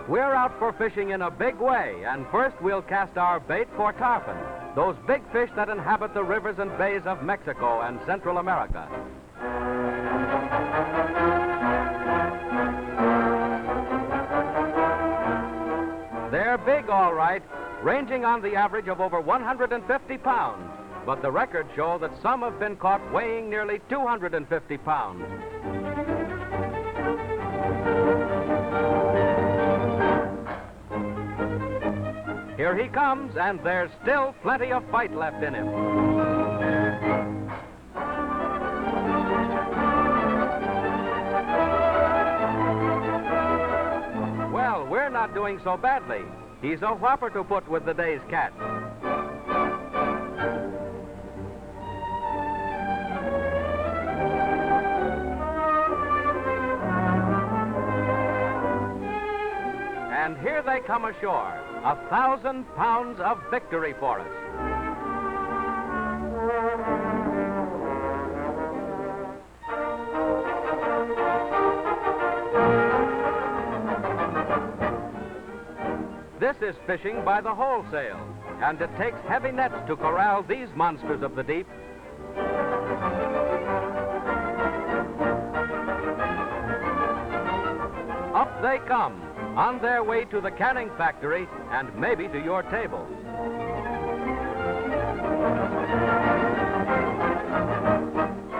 We're out for fishing in a big way, and first we'll cast our bait for tarpon, those big fish that inhabit the rivers and bays of Mexico and Central America. They're big, all right, ranging on the average of over 150 pounds, but the records show that some have been caught weighing nearly 250 pounds. Here he comes, and there's still plenty of fight left in him. Well, we're not doing so badly. He's a whopper to put with the day's catch. And here they come ashore. 1,000 pounds of victory for us. This is fishing by the wholesale, and it takes heavy nets to corral these monsters of the deep. Up they come, on their way to the canning factory and maybe to your table.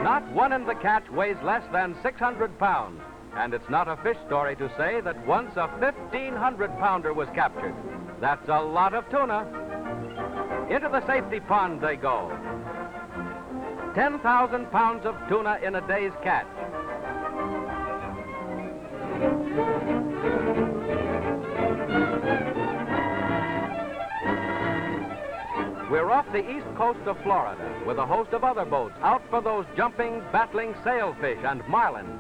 Not one in the catch weighs less than 600 pounds, and it's not a fish story to say that once a 1,500-pounder was captured. That's a lot of tuna. Into the safety pond they go. 10,000 pounds of tuna in a day's catch. We're off the east coast of Florida with a host of other boats out for those jumping, battling sailfish and marlin.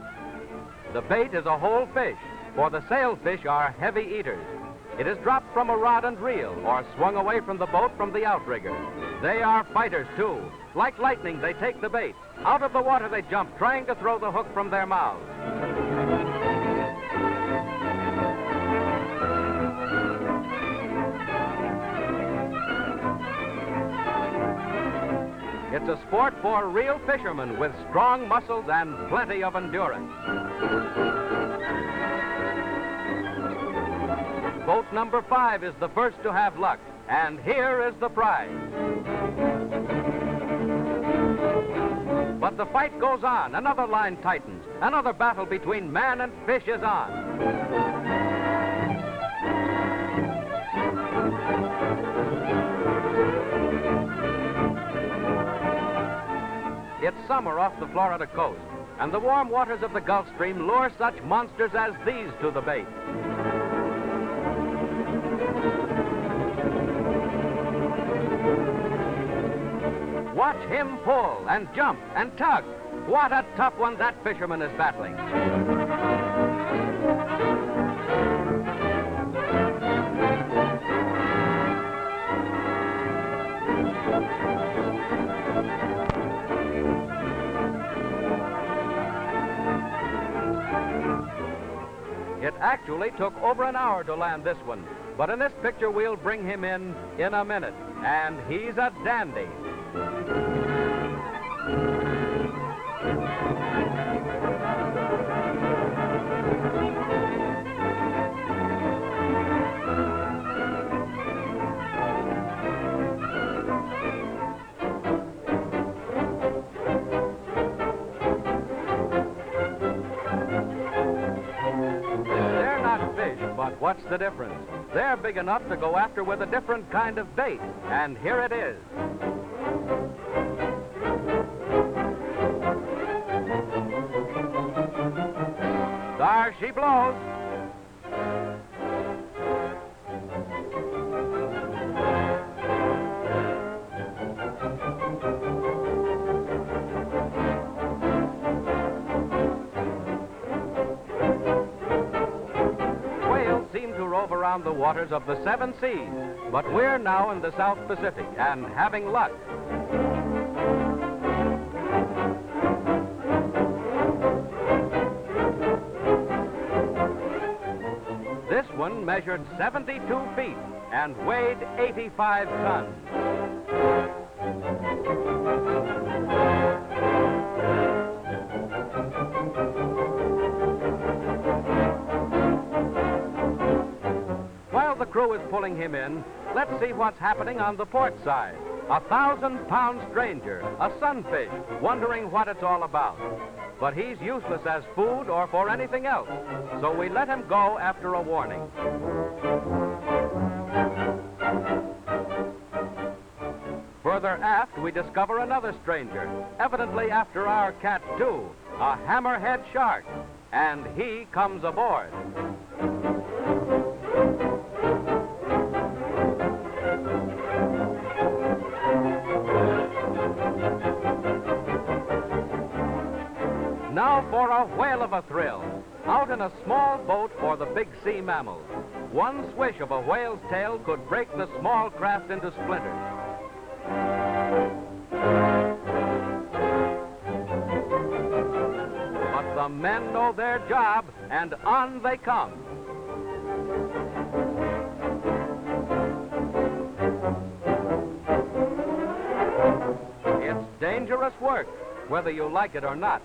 The bait is a whole fish, for the sailfish are heavy eaters. It is dropped from a rod and reel or swung away from the boat from the outrigger. They are fighters, too. Like lightning, they take the bait. Out of the water they jump, trying to throw the hook from their mouths. It's a sport for real fishermen with strong muscles and plenty of endurance. Boat number 5 is the first to have luck, and here is the prize. But the fight goes on. Another line tightens. Another battle between man and fish is on. It's summer off the Florida coast, and the warm waters of the Gulf Stream lure such monsters as these to the bait. Watch him pull and jump and tug. What a tough one that fisherman is battling. It actually took over an hour to land this one, but in this picture we'll bring him in a minute, and he's a dandy. But what's the difference? They're big enough to go after with a different kind of bait, and here it is. There she blows. drove around the waters of the 7 seas, but we're now in the South Pacific and having luck. This one measured 72 feet and weighed 85 tons. While the crew is pulling him in, let's see what's happening on the port side. A 1,000-pound stranger, a sunfish, wondering what it's all about. But he's useless as food or for anything else, so we let him go after a warning. Further aft, we discover another stranger, evidently after our cat too, a hammerhead shark, and he comes aboard. Now for a whale of a thrill. Out in a small boat for the big sea mammals. One swish of a whale's tail could break the small craft into splinters. But the men know their job, and on they come. It's dangerous work, whether you like it or not.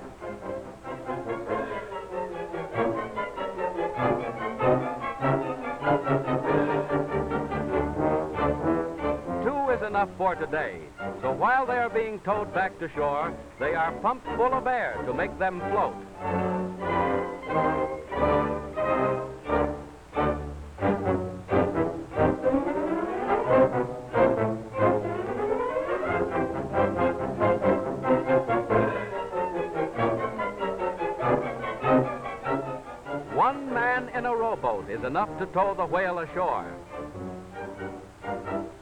Two is enough for today, so while they are being towed back to shore, they are pumped full of air to make them float. One man in a rowboat is enough to tow the whale ashore.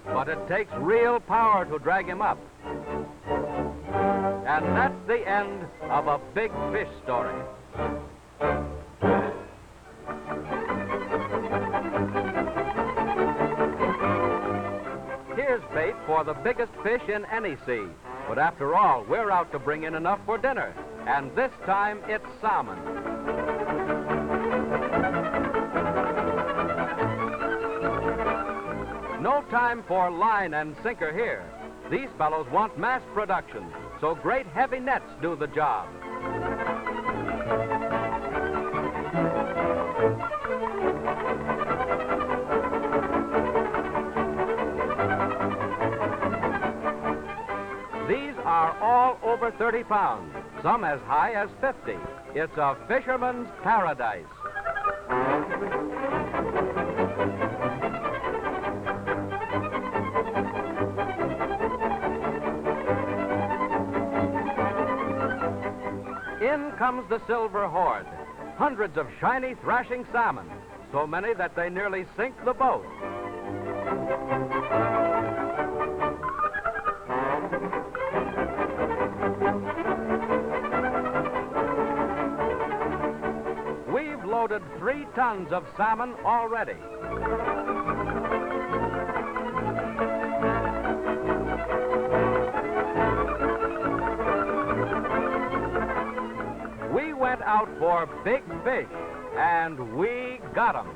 But it takes real power to drag him up. And that's the end of a big fish story. Here's bait for the biggest fish in any sea. But after all, we're out to bring in enough for dinner. And this time, it's salmon. No time for line and sinker here. These fellows want mass production, so great heavy nets do the job. These are all over 30 pounds, some as high as 50. It's a fisherman's paradise. In comes the silver horde, hundreds of shiny, thrashing salmon, so many that they nearly sink the boat. We've loaded 3 tons of salmon already. We went out for big fish, and we got 'em.